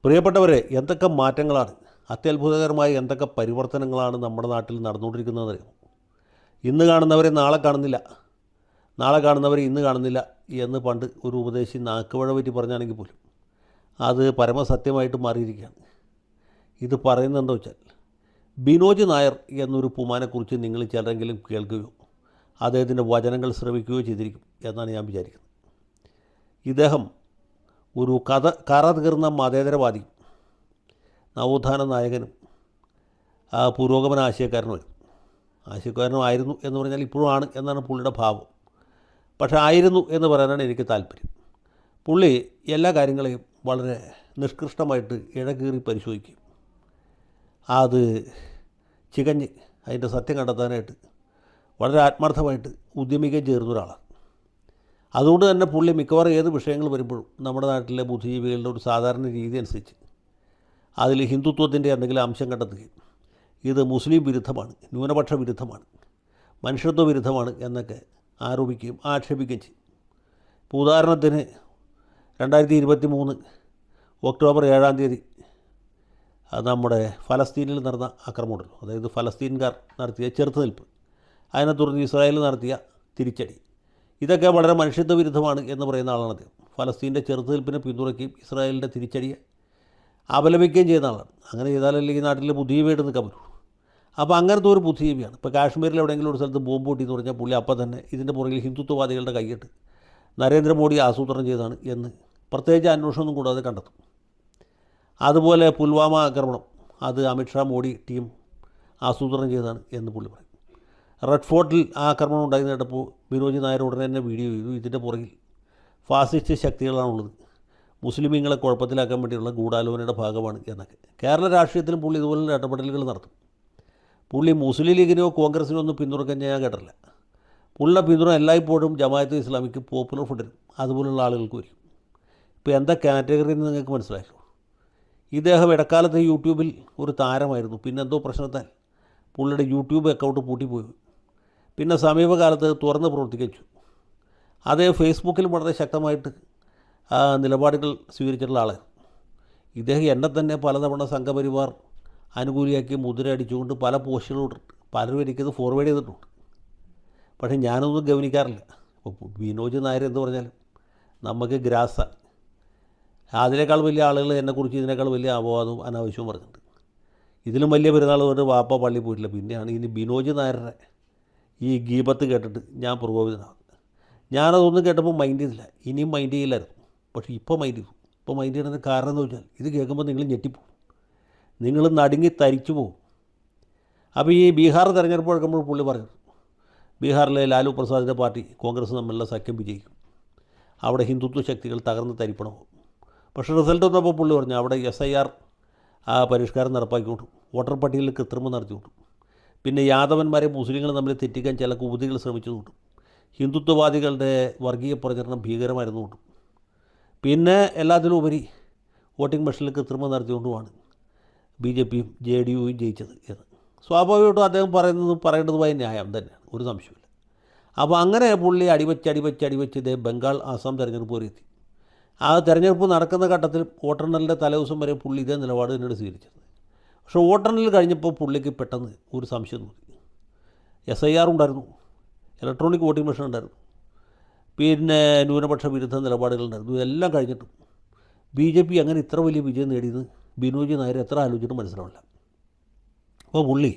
പ്രിയപ്പെട്ടവരെ, എന്തൊക്കെ മാറ്റങ്ങളാണ്, അത്യത്ഭുതകരമായ എന്തൊക്കെ പരിവർത്തനങ്ങളാണ് നമ്മുടെ നാട്ടിൽ നടന്നുകൊണ്ടിരിക്കുന്നത്. ഇന്ന് കാണുന്നവരെ നാളെ കാണുന്നില്ല, നാളെ കാണുന്നവരെ ഇന്ന് കാണുന്നില്ല എന്ന് പണ്ട് ഒരു ഉപദേശി നാക്കുവഴ പറ്റി പറഞ്ഞാണെങ്കിൽ പോലും അത് പരമസത്യമായിട്ട് മാറിയിരിക്കുകയാണ്. ഇത് പറയുന്നതെന്താ വെച്ചാൽ, ബിനോജ് നായർ എന്നൊരു പുമാനെക്കുറിച്ച് നിങ്ങൾ ചിലരെങ്കിലും കേൾക്കുകയോ അദ്ദേഹത്തിൻ്റെ വചനങ്ങൾ ശ്രവിക്കുകയോ ചെയ്തിരിക്കും എന്നാണ് ഞാൻ വിചാരിക്കുന്നത്. ഇദ്ദേഹം ഒരു കറ തീർന്ന മതേതരവാദിയും നവോത്ഥാന നായകനും പുരോഗമന ആശയക്കാരനും ആയിരുന്നു എന്ന് പറഞ്ഞാൽ ഇപ്പോഴും ആണ് എന്നാണ് പുള്ളിയുടെ ഭാവം. പക്ഷേ ആയിരുന്നു എന്ന് പറയാനാണ് എനിക്ക് താല്പര്യം. പുള്ളി എല്ലാ കാര്യങ്ങളെയും വളരെ നിഷ്കൃഷ്ടമായിട്ട് ഇഴകീറി പരിശോധിക്കും. അത് ചികഞ്ഞ് അതിൻ്റെ സത്യം കണ്ടെത്താനായിട്ട് വളരെ ആത്മാർത്ഥമായിട്ട് ഉദ്യമിക്കുകയും ചേർന്ന ഒരാളാണ്. അതുകൊണ്ട് തന്നെ പുള്ളി മിക്കവാറും ഏത് വിഷയങ്ങൾ വരുമ്പോഴും നമ്മുടെ നാട്ടിലെ ബുദ്ധിജീവികളുടെ ഒരു സാധാരണ രീതി അനുസരിച്ച് അതിൽ ഹിന്ദുത്വത്തിൻ്റെ എന്തെങ്കിലും അംശം കണ്ടെത്തുകയും ഇത് മുസ്ലിം വിരുദ്ധമാണ്, ന്യൂനപക്ഷ വിരുദ്ധമാണ്, മനുഷ്യത്വ വിരുദ്ധമാണ് എന്നൊക്കെ ആരോപിക്കുകയും ആക്ഷേപിക്കുകയും ചെയ്യും. ഇപ്പോൾ ഉദാഹരണത്തിന് 2023 ഒക്ടോബർ 7 നമ്മുടെ ഫലസ്തീനിൽ നടന്ന ആക്രമണമുണ്ടല്ലോ, അതായത് ഫലസ്തീൻകാർ നടത്തിയ ചെറുത്തുനിൽപ്പ്, അതിനെ തുടർന്ന് ഇസ്രായേൽ നടത്തിയ തിരിച്ചടി, ഇതൊക്കെ വളരെ മനുഷ്യത്വ വിരുദ്ധമാണ് എന്ന് പറയുന്ന ആളാണ് അദ്ദേഹം. ഫലസ്തീൻ്റെ ചെറുത്തുനിൽപ്പിനെ പിന്തുണയ്ക്കുകയും ഇസ്രായേലിൻ്റെ തിരിച്ചടിയെ അപലപിക്കുകയും ചെയ്യുന്ന ആളാണ്. അങ്ങനെ ചെയ്താലല്ലേ ഈ നാട്ടിൽ ബുദ്ധിജീവിയായിട്ട് നിൽക്കാൻ പറ്റുള്ളൂ. അപ്പോൾ അങ്ങനത്തെ ഒരു ബുദ്ധിജീവിയാണ്. ഇപ്പോൾ കാശ്മീരിൽ എവിടെയെങ്കിലും ഒരു സ്ഥലത്ത് ബോംബ് പൊട്ടി എന്ന് പറഞ്ഞാൽ പുള്ളി അപ്പം തന്നെ ഇതിൻ്റെ പുറകിൽ ഹിന്ദുത്വവാദികളുടെ കൈയിട്ട് നരേന്ദ്രമോദി ആസൂത്രണം ചെയ്തതാണ് എന്ന് പ്രത്യേകിച്ച് അന്വേഷണമൊന്നും കൂടാതെ കണ്ടെത്തും. അതുപോലെ പുൽവാമ ആക്രമണം, അത് അമിത്ഷാ മോഡി ടീം ആസൂത്രണം ചെയ്തതാണ് എന്ന് പുള്ളി പറയും. റെഡ് ഫോർട്ടിൽ ആ ആക്രമണം ഉണ്ടായി കേട്ടപ്പോൾ ബിനോജ് നായർ ഉടനെ തന്നെ വീഡിയോ ചെയ്തു, ഇതിൻ്റെ പുറകിൽ ഫാസിസ്റ്റ് ശക്തികളാണുള്ളത്, മുസ്ലിമീങ്ങളെ കുഴപ്പത്തിലാക്കാൻ വേണ്ടിയുള്ള ഗൂഢാലോചനയുടെ ഭാഗമാണ് എന്നൊക്കെ. കേരള രാഷ്ട്രീയത്തിലും പുള്ളി ഇതുപോലുള്ള ഇടപെടലുകൾ നടത്തും. പുള്ളി മുസ്ലിം ലീഗിനോ കോൺഗ്രസിനോ ഒന്നും പിന്തുണയ്ക്കാൻ ഞാൻ കേട്ടില്ല. പുള്ളിയുടെ പിന്തുണ എല്ലായ്പ്പോഴും ജമാഅത്തെ ഇസ്ലാമിക്ക്, പോപ്പുലർ ഫ്രണ്ടിനും അതുപോലുള്ള ആളുകൾക്ക് വരും. ഇപ്പോൾ എന്താ കാറ്റഗറി എന്ന് നിങ്ങൾക്ക് മനസ്സിലായല്ലോ. ഇദ്ദേഹം ഇടക്കാലത്ത് യൂട്യൂബിൽ ഒരു താരമായിരുന്നു. പിന്നെ എന്തോ പ്രശ്നത്താൽ പുള്ളിയുടെ യൂട്യൂബ് അക്കൗണ്ട് പൂട്ടിപ്പോയി. പിന്നെ സമീപകാലത്ത് തുറന്ന് പ്രവർത്തിച്ചു. അതേ ഫേസ്ബുക്കിൽ വളരെ ശക്തമായിട്ട് നിലപാടുകൾ സ്വീകരിച്ചിട്ടുള്ള ആളാണ് ഇദ്ദേഹം. എന്നെ തന്നെ പലതവണ സംഘപരിവാർ അനുകൂലിയാക്കി മുദ്ര അടിച്ചുകൊണ്ട് പല പോസ്റ്റുകളും പലരും എനിക്കത് ഫോർവേഡ് ചെയ്തിട്ടുണ്ട്. പക്ഷേ ഞാനൊന്നും ഗവനിക്കാറില്ല. അപ്പോൾ ബിനോജ് നായർ എന്ന് പറഞ്ഞാൽ നമുക്ക് ഗ്രാസാണ്. അതിനേക്കാൾ വലിയ ആളുകൾ എന്നെക്കുറിച്ച് ഇതിനേക്കാൾ വലിയ അപവാദവും അനാവശ്യവും പറഞ്ഞിട്ടുണ്ട്. ഇതിലും വലിയ പെരുന്നാൾ കൊണ്ട് വാപ്പ പള്ളിയിൽ പോയിട്ടില്ല. പിന്നെയാണ് ഇനി ബിനോജ് നായരുടെ ഈ ഗീബത്ത് കേട്ടിട്ട് ഞാൻ പ്രകോപിതനാകുന്നത്. ഞാനതൊന്നും കേട്ടപ്പോൾ മൈൻഡ് ചെയ്തില്ല, ഇനിയും മൈൻഡ് ചെയ്യില്ലായിരുന്നു. പക്ഷേ ഇപ്പോൾ മൈൻഡ് ചെയ്തു. ഇപ്പോൾ മൈൻഡ് ചെയ്യുന്നതിന് കാരണം എന്ന് വെച്ചാൽ ഇത് കേൾക്കുമ്പോൾ നിങ്ങൾ ഞെട്ടിപ്പോവും, നിങ്ങൾ നടുങ്ങി തരിച്ചു പോകും. അപ്പോൾ ഈ ബീഹാർ തെരഞ്ഞെടുപ്പ് എടുക്കുമ്പോൾ പുള്ളി പറഞ്ഞു, ബീഹാറിലെ ലാലു പ്രസാദിൻ്റെ പാർട്ടി കോൺഗ്രസ് തമ്മിലുള്ള സഖ്യം വിജയിക്കും, അവിടെ ഹിന്ദുത്വ ശക്തികൾ തകർന്ന് തരിപ്പണമാകും. പക്ഷേ റിസൾട്ട് വന്നപ്പോൾ പുള്ളി പറഞ്ഞു അവിടെ SIR പരിഷ്കാരം നടപ്പാക്കിക്കൊണ്ടു, വോട്ടർ പട്ടികയിൽ കൃത്രിമം നടത്തിക്കൊണ്ടു, പിന്നെ യാദവന്മാരെ മുസ്ലിങ്ങൾ തമ്മിൽ തെറ്റിക്കാൻ ചില കുബുദ്ധികൾ ശ്രമിച്ചതുകൊണ്ടും, ഹിന്ദുത്വവാദികളുടെ വർഗീയ പ്രചരണം ഭീകരമായിരുന്നുകൊണ്ടും, പിന്നെ എല്ലാത്തിലും ഉപരി വോട്ടിംഗ് മെഷീനിൽ കൃത്രിമം നടത്തിക്കൊണ്ടുമാണ് BJPയും JDUവും ജയിച്ചത് എന്ന്. സ്വാഭാവികമായിട്ടും അദ്ദേഹം പറയേണ്ടതുമായ ന്യായം തന്നെയാണ്, ഒരു സംശയമില്ല. അപ്പോൾ അങ്ങനെ പുള്ളി അടിവച്ച് ഇതേ ബംഗാൾ, ആസാം തെരഞ്ഞെടുപ്പ് വരെ എത്തി. ആ തെരഞ്ഞെടുപ്പ് നടക്കുന്ന ഘട്ടത്തിൽ വോട്ടെണ്ണലിൻ്റെ തലേദിവസം വരെ പുള്ളി ഇതേ നിലപാട് തന്നെയാണ് സ്വീകരിച്ചത്. പക്ഷേ വോട്ടെണ്ണൽ കഴിഞ്ഞപ്പോൾ പുള്ളിക്ക് പെട്ടെന്ന് ഒരു സംശയം തോന്നി. SIR ഉണ്ടായിരുന്നു, ഇലക്ട്രോണിക് വോട്ടിംഗ് മെഷീൻ ഉണ്ടായിരുന്നു, പിന്നെ ന്യൂനപക്ഷ വിരുദ്ധ നിലപാടുകളുണ്ടായിരുന്നു. ഇതെല്ലാം കഴിഞ്ഞിട്ടും BJP അങ്ങനെ ഇത്ര വലിയ വിജയം നേടിയത് ബിനോജ് നായർ എത്ര ആലോചിച്ചിട്ടും മനസ്സിലാവില്ല. അപ്പോൾ പുള്ളി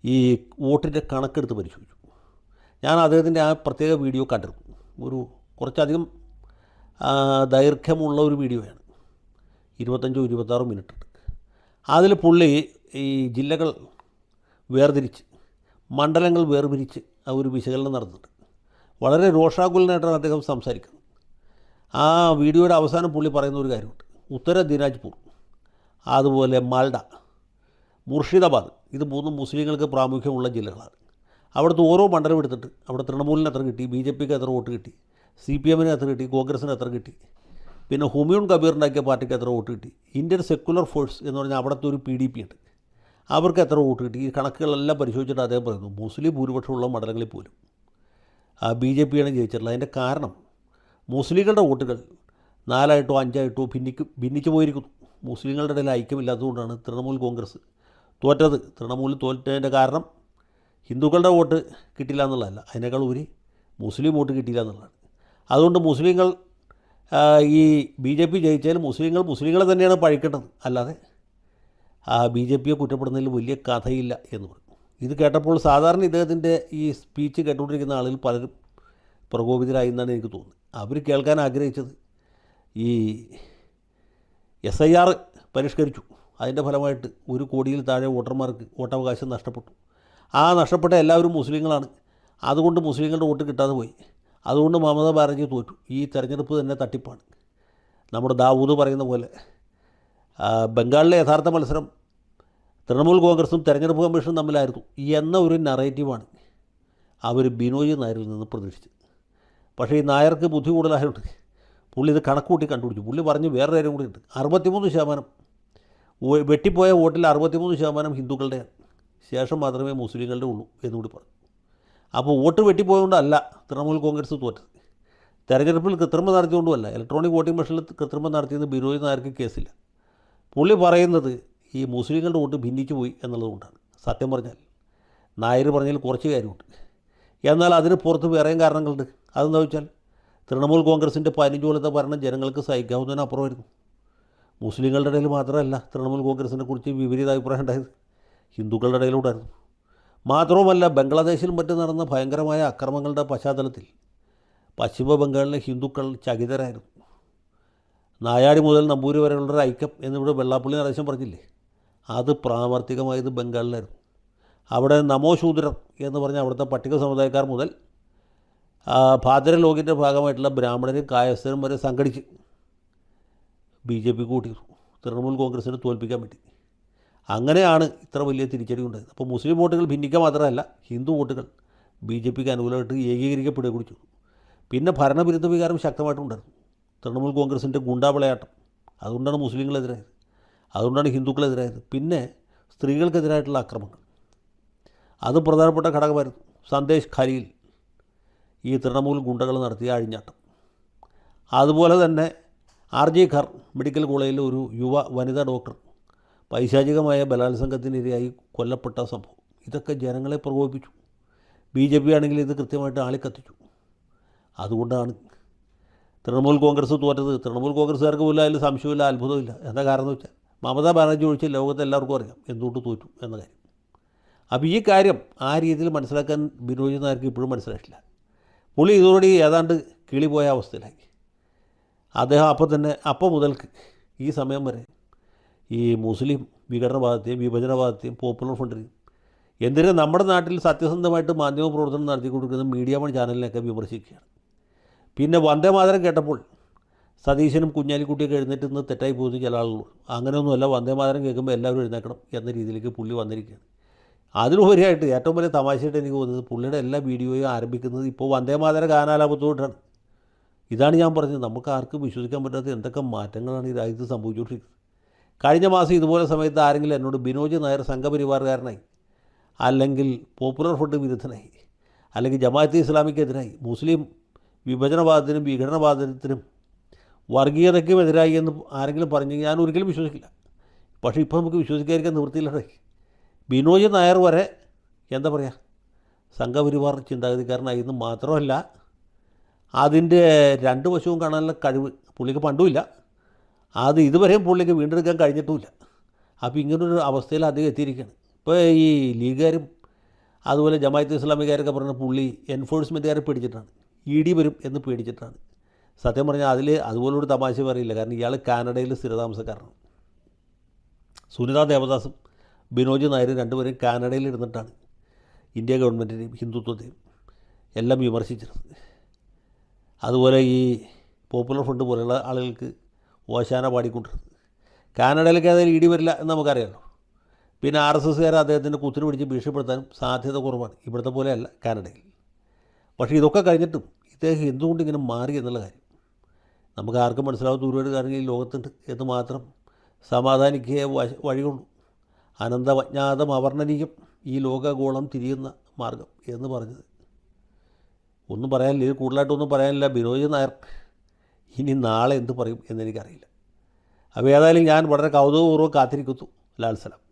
ഈ വോട്ടിൻ്റെ കണക്കെടുത്ത് പരിശോധിച്ചു. ഞാൻ അദ്ദേഹത്തിൻ്റെ ആ പ്രത്യേക വീഡിയോ കണ്ടിരുന്നു. ഒരു കുറച്ചധികം ദൈർഘ്യമുള്ള ഒരു വീഡിയോയാണ്, 25-26 മിനിറ്റ് ഉണ്ട്. അതിൽ പുള്ളി ഈ ജില്ലകൾ വേർതിരിച്ച്, മണ്ഡലങ്ങൾ വേർതിരിച്ച് ഒരു വിശകലനം നടത്തുന്നുണ്ട്. വളരെ രോഷാകുലനായിട്ടാണ് അദ്ദേഹം സംസാരിക്കുന്നത്. ആ വീഡിയോയുടെ അവസാനം പുള്ളി പറയുന്ന ഒരു കാര്യമുണ്ട്. ഉത്തര ദിനാജ്പൂർ, അതുപോലെ മാൽഡ, മുർഷിദാബാദ്, ഇത് 3 മുസ്ലിങ്ങൾക്ക് പ്രാമുഖ്യമുള്ള ജില്ലകളാണ്. അവിടുത്തെ ഓരോ മണ്ഡലം എടുത്തിട്ട് അവിടെ തൃണമൂലിന് എത്ര കിട്ടി, BJPക്ക് എത്ര വോട്ട് കിട്ടി, CPMന് എത്ര കിട്ടി, കോൺഗ്രസിന് എത്ര കിട്ടി, പിന്നെ ഹുമയൂൺ കബീറുണ്ടാക്കിയ പാർട്ടിക്ക് എത്ര വോട്ട് കിട്ടി, ഇന്ത്യൻ സെക്കുലർ ഫോഴ്സ് എന്ന് പറഞ്ഞാൽ അവിടുത്തെ ഒരു PDP ഉണ്ട്, അവർക്ക് എത്ര വോട്ട് കിട്ടി, ഈ കണക്കുകളെല്ലാം പരിശോധിച്ചിട്ട് അദ്ദേഹം പറയുന്നു മുസ്ലിം ഭൂരിപക്ഷമുള്ള മണ്ഡലങ്ങളിൽ പോലും BJPയാണ് ജയിച്ചിട്ടുള്ളത്. അതിൻ്റെ കാരണം മുസ്ലിങ്ങളുടെ വോട്ടുകൾ 4 5 ഭിന്നിച്ചു പോയിരിക്കുന്നു. മുസ്ലിങ്ങളുടെ ഇടയിൽ ഐക്യമില്ലാത്തതുകൊണ്ടാണ് തൃണമൂൽ കോൺഗ്രസ് തോറ്റത്. തൃണമൂൽ തോറ്റതിൻ്റെ കാരണം ഹിന്ദുക്കളുടെ വോട്ട് കിട്ടില്ല എന്നുള്ളതല്ല, അതിനേക്കാൾ ഉപരി മുസ്ലിം വോട്ട് കിട്ടിയില്ല എന്നുള്ളതാണ്. അതുകൊണ്ട് മുസ്ലിങ്ങൾ ഈ BJP ജയിച്ചാൽ മുസ്ലിങ്ങളെ തന്നെയാണ് പഴിക്കേണ്ടത്, അല്ലാതെ BJPയെ കുറ്റപ്പെടുന്നതിൽ വലിയ കഥയില്ല എന്ന് പറയും. ഇത് കേട്ടപ്പോൾ സാധാരണ ഇദ്ദേഹത്തിൻ്റെ ഈ സ്പീച്ച് കേട്ടുകൊണ്ടിരിക്കുന്ന ആളുകൾ പലരും പ്രകോപിതരായി എന്നാണ് എനിക്ക് തോന്നുന്നത്. അവർ കേൾക്കാൻ ആഗ്രഹിച്ചത് ഈ SIR പരിഷ്കരിച്ചു, അതിൻ്റെ ഫലമായിട്ട് 1 കോടിയിൽ താഴെ വോട്ടർമാർക്ക് വോട്ടവകാശം നഷ്ടപ്പെട്ടു. ആ നഷ്ടപ്പെട്ട എല്ലാവരും മുസ്ലിങ്ങളാണ്, അതുകൊണ്ട് മുസ്ലിങ്ങളുടെ വോട്ട് കിട്ടാതെ പോയി. അതുകൊണ്ട് മമതാ ബാനർജി തോറ്റു. ഈ തെരഞ്ഞെടുപ്പ് തന്നെ തട്ടിപ്പാണ്. നമ്മുടെ ദാവൂദ് പറയുന്ന പോലെ ബംഗാളിലെ യഥാർത്ഥ മത്സരം തൃണമൂൽ കോൺഗ്രസും തെരഞ്ഞെടുപ്പ് കമ്മീഷനും തമ്മിലായിരുന്നു എന്ന ഒരു നറേറ്റീവാണ് അവർ ബിനോയ് നായരിൽ നിന്ന് പ്രതീക്ഷിച്ചത്. പക്ഷേ ഈ നായർക്ക് ബുദ്ധി കൂടുതലായതുകൊണ്ട് പുള്ളി ഇത് കണക്കൂട്ടി കണ്ടുപിടിച്ചു. പുള്ളി പറഞ്ഞ് വേറൊരു കാര്യം കൂടി ഉണ്ട്. 63% വെട്ടിപ്പോയ വോട്ടിൽ 63% ഹിന്ദുക്കളുടെയാണ്, ശേഷം മാത്രമേ മുസ്ലിങ്ങളുടെ ഉള്ളൂ എന്നുകൂടി പറഞ്ഞു. അപ്പോൾ വോട്ട് വെട്ടിപ്പോയതുകൊണ്ടല്ല തൃണമൂൽ കോൺഗ്രസ് തോറ്റത്. തെരഞ്ഞെടുപ്പിൽ കൃത്രിമം നടത്തിയതുകൊണ്ടുമല്ല. ഇലക്ട്രോണിക് വോട്ടിംഗ് മെഷീനിൽ കൃത്രിമം നടത്തിയെന്ന് ബിനോയ് നായർക്ക് കേസില്ല. പുള്ളി പറയുന്നത് ഈ മുസ്ലിങ്ങളുടെ വോട്ട് ഭിന്നിച്ചു പോയി എന്നുള്ളതുകൊണ്ടാണ്. സത്യം പറഞ്ഞാൽ നായർ പറഞ്ഞതിൽ കുറച്ച് കാര്യമുണ്ട്, എന്നാൽ അതിന് പുറത്ത് വേറെയും കാരണങ്ങളുണ്ട്. അതെന്താ വെച്ചാൽ തൃണമൂൽ കോൺഗ്രസിൻ്റെ 15 കൊല്ലത്തെ ഭരണം ജനങ്ങൾക്ക് സഹിക്കാവുന്നതിനപ്പുറമായിരുന്നു. മുസ്ലിങ്ങളുടെ ഇടയിൽ മാത്രമല്ല തൃണമൂൽ കോൺഗ്രസിനെ കുറിച്ച് വിപരീത അഭിപ്രായം ഉണ്ടായത്, ഹിന്ദുക്കളുടെ ഇടയിലൂടെയായിരുന്നു. മാത്രവുമല്ല, ബംഗ്ലാദേശിൽ മറ്റും നടന്ന ഭയങ്കരമായ അക്രമങ്ങളുടെ പശ്ചാത്തലത്തിൽ പശ്ചിമ ബംഗാളിലെ ഹിന്ദുക്കൾ ചകിതരായിരുന്നു. നായാടി മുതൽ നമ്പൂരി വരെയുള്ളൊരു ഐക്യം എന്നിവിടെ വെള്ളാപ്പള്ളി നടേശൻ പറഞ്ഞില്ലേ, അത് പ്രാവർത്തികമായത് ബംഗാളിലായിരുന്നു. അവിടെ നമോ ശൂദ്രർ എന്ന് പറഞ്ഞ അവിടുത്തെ പട്ടിക സമുദായക്കാർ മുതൽ ഭാദ്രലോകിൻ്റെ ഭാഗമായിട്ടുള്ള ബ്രാഹ്മണരും കായസ്ഥരും വരെ സംഘടിച്ച് BJP കൂട്ടിയിരുന്നു തൃണമൂൽ കോൺഗ്രസിനെ തോൽപ്പിക്കാൻ വേണ്ടി. അങ്ങനെയാണ് ഇത്ര വലിയ തിരിച്ചടി ഉണ്ടായത്. അപ്പോൾ മുസ്ലിം വോട്ടുകൾ ഭിന്നിക്കുക മാത്രമല്ല, ഹിന്ദു വോട്ടുകൾ BJPക്ക് അനുകൂലമായിട്ട് ഏകീകരിക്കപ്പെടുക കൂടി ചെയ്തു. പിന്നെ ഭരണവിരുദ്ധ വികാരം ശക്തമായിട്ടുണ്ടായിരുന്നു. തൃണമൂൽ കോൺഗ്രസിൻ്റെ ഗുണ്ടാവിളയാട്ടം, അതുകൊണ്ടാണ് മുസ്ലിങ്ങളെതിരായത്, അതുകൊണ്ടാണ് ഹിന്ദുക്കളെതിരായത്. പിന്നെ സ്ത്രീകൾക്കെതിരായിട്ടുള്ള ആക്രമണങ്ങൾ, അത് പ്രധാനപ്പെട്ട ഘടകമായിരുന്നു. സന്ദേശ് ഖലീൽ ഈ തൃണമൂൽ ഗുണ്ടകൾ നടത്തിയ അഴിഞ്ഞാട്ടം. അതുപോലെ തന്നെ RJ ഖർ മെഡിക്കൽ കോളേജിലെ ഒരു വനിതാ ഡോക്ടർ പൈശാചികമായ ബലാത്സംഗത്തിനിരയായി കൊല്ലപ്പെട്ട സംഭവം, ഇതൊക്കെ ജനങ്ങളെ പ്രകോപിപ്പിച്ചു. BJP ആണെങ്കിൽ ഇത് കൃത്യമായിട്ട് ആളിക്കത്തിച്ചു. അതുകൊണ്ടാണ് തൃണമൂൽ കോൺഗ്രസ് തോറ്റത്. തൃണമൂൽ കോൺഗ്രസ്സുകാർക്ക് പോലും അതിൽ സംശയമില്ല, അത്ഭുതമില്ല. എന്താ കാരണം എന്ന് വെച്ചാൽ മമതാ ബാനർജി ഒഴിച്ച് ലോകത്തെ എല്ലാവർക്കും അറിയാം എന്തുകൊണ്ട് തോറ്റു എന്ന കാര്യം. അപ്പോൾ ഈ കാര്യം ആ രീതിയിൽ മനസ്സിലാക്കാൻ ബിനോയ് നായർക്ക് ഇപ്പോഴും മനസ്സിലായിട്ടില്ല. പുള്ളി ഇതോടെ ഏതാണ്ട് കിളിപോയ അവസ്ഥയിലായി. അദ്ദേഹം അപ്പം മുതൽക്ക് ഈ സമയം വരെ ഈ മുസ്ലിം വിഘടനവാദത്തെയും വിഭജനവാദത്തെയും പോപ്പുലർ ഫ്രണ്ടിനെയും, എന്തിനും നമ്മുടെ നാട്ടിൽ സത്യസന്ധമായിട്ട് മാധ്യമ പ്രവർത്തനം നടത്തിക്കൊണ്ടിരിക്കുന്ന മീഡിയ വൺ ചാനലിനെയൊക്കെ വിമർശിക്കുകയാണ്. പിന്നെ വന്ദേമാതരം കേട്ടപ്പോൾ സതീശനും കുഞ്ഞാലിക്കുട്ടിയൊക്കെ എഴുന്നേറ്റ് നിന്ന് തെറ്റായി പോകുന്ന ചില ആളുകൾ, അങ്ങനെയൊന്നുമല്ല, വന്ദേമാതരം കേൾക്കുമ്പോൾ എല്ലാവരും എഴുന്നേക്കണം എന്ന രീതിയിലേക്ക് പുള്ളി വന്നിരിക്കുകയാണ്. അതിനുപരിയായിട്ട് ഏറ്റവും വലിയ തമാശയായിട്ട് എനിക്ക് തോന്നുന്നത് പുള്ളിയുടെ എല്ലാ വീഡിയോയും ആരംഭിക്കുന്നത് ഇപ്പോൾ വന്ദേമാതര ഗാനാലാപത്തോട്ടാണ്. ഇതാണ് ഞാൻ പറഞ്ഞത്, നമുക്ക് ആർക്കും വിശ്വസിക്കാൻ പറ്റാത്ത എന്തൊക്കെ മാറ്റങ്ങളാണ് ഈ രാജ്യത്ത് സംഭവിച്ചുകൊണ്ടിരിക്കുന്നത്. കഴിഞ്ഞ മാസം ഇതുപോലെ സമയത്ത് ആരെങ്കിലും എന്നോട് ബിനോയ് നായർ സംഘപരിവാറുകാരനായി, അല്ലെങ്കിൽ പോപ്പുലർ ഫ്രണ്ട് വിരുദ്ധനായി, അല്ലെങ്കിൽ ജമാഅത്തെ ഇസ്ലാമിക്കെതിരായി, മുസ്ലിം വിഭജനവാദത്തിനും വിഘടനവാദത്തിനും വർഗീയതയ്ക്കും എതിരായി എന്ന് ആരെങ്കിലും പറഞ്ഞെങ്കിൽ ഞാൻ ഒരിക്കലും വിശ്വസിക്കില്ല. പക്ഷേ ഇപ്പോൾ നമുക്ക് വിശ്വസിക്കാതിരിക്കാൻ നിവൃത്തിയില്ലേ. ബിനോയ് നായർ വരെ എന്താ പറയുക, സംഘപരിവാർ ചിന്താഗതിക്കാരനായി എന്ന് മാത്രമല്ല, അതിൻ്റെ രണ്ട് വശവും കാണാനുള്ള കഴിവ് പുള്ളിക്ക് പണ്ടുമില്ല, അത് ഇതുവരെയും പുള്ളിക്ക് വീണ്ടെടുക്കാൻ കഴിഞ്ഞിട്ടുമില്ല. അപ്പോൾ ഇങ്ങനൊരു അവസ്ഥയിൽ അധികം എത്തിയിരിക്കുകയാണ്. ഇപ്പോൾ ഈ ലീഗുകാരും അതുപോലെ ജമാഅത്തെ ഇസ്ലാമിക്കാരൊക്കെ പറഞ്ഞ പുള്ളി എൻഫോഴ്സ്മെൻറ്റുകാരെ പേടിച്ചിട്ടാണ്, ED വരും എന്ന് പേടിച്ചിട്ടാണ്. സത്യം പറഞ്ഞാൽ അതുപോലൊരു തമാശ പറയില്ല. കാരണം ഇയാൾ കാനഡയിൽ സ്ഥിരതാമസക്കാരനാണ്. സുനിത ദേവദാസും ബിനോയ് നായരും രണ്ടുപേരും കാനഡയിൽ ഇരുന്നിട്ടാണ് ഇന്ത്യ ഗവൺമെൻറ്റിനെയും ഹിന്ദുത്വത്തെയും എല്ലാം വിമർശിച്ചിരുന്നത്. അതുപോലെ ഈ പോപ്പുലർ ഫ്രണ്ട് പോലെയുള്ള ആളുകൾക്ക് ഓശാന പാടിക്കൊണ്ടിരുന്നത്. കാനഡയിലേക്ക് അതിൽ ED വരില്ല എന്ന് നമുക്കറിയാമല്ലോ. പിന്നെ RSSകാർ അദ്ദേഹത്തിൻ്റെ കുത്തിരി പിടിച്ച് ഭീഷണിപ്പെടുത്താനും സാധ്യത കുറവാണ്, ഇവിടുത്തെ പോലെയല്ല കാനഡയിൽ. പക്ഷേ ഇതൊക്കെ കഴിഞ്ഞിട്ടും ഇദ്ദേഹം എന്തുകൊണ്ട് ഇങ്ങനെ മാറി എന്നുള്ള കാര്യം നമുക്ക് ആർക്കും മനസ്സിലാവാത്ത ഒരുപാട് കാര്യങ്ങൾ ഈ ലോകത്തുണ്ട് എന്ന് മാത്രം സമാധാനിക്കുക വഴിയുള്ളൂ. അനന്തമജ്ഞാതം അവർണ്ണനീയം ഈ ലോകഗോളം തിരിയുന്ന മാർഗം എന്ന് പറഞ്ഞത്. ഒന്നും പറയാനില്ല, ഇത് കൂടുതലായിട്ടൊന്നും പറയാനില്ല. ബിനോയ് നായർ ഇനി നാളെ എന്ത് പറയും എന്നെനിക്കറിയില്ല. അപ്പോൾ ഏതായാലും ഞാൻ വളരെ കൗതുകപൂർവ്വം കാത്തിരിക്കുന്നു. ലാൽ സലാം.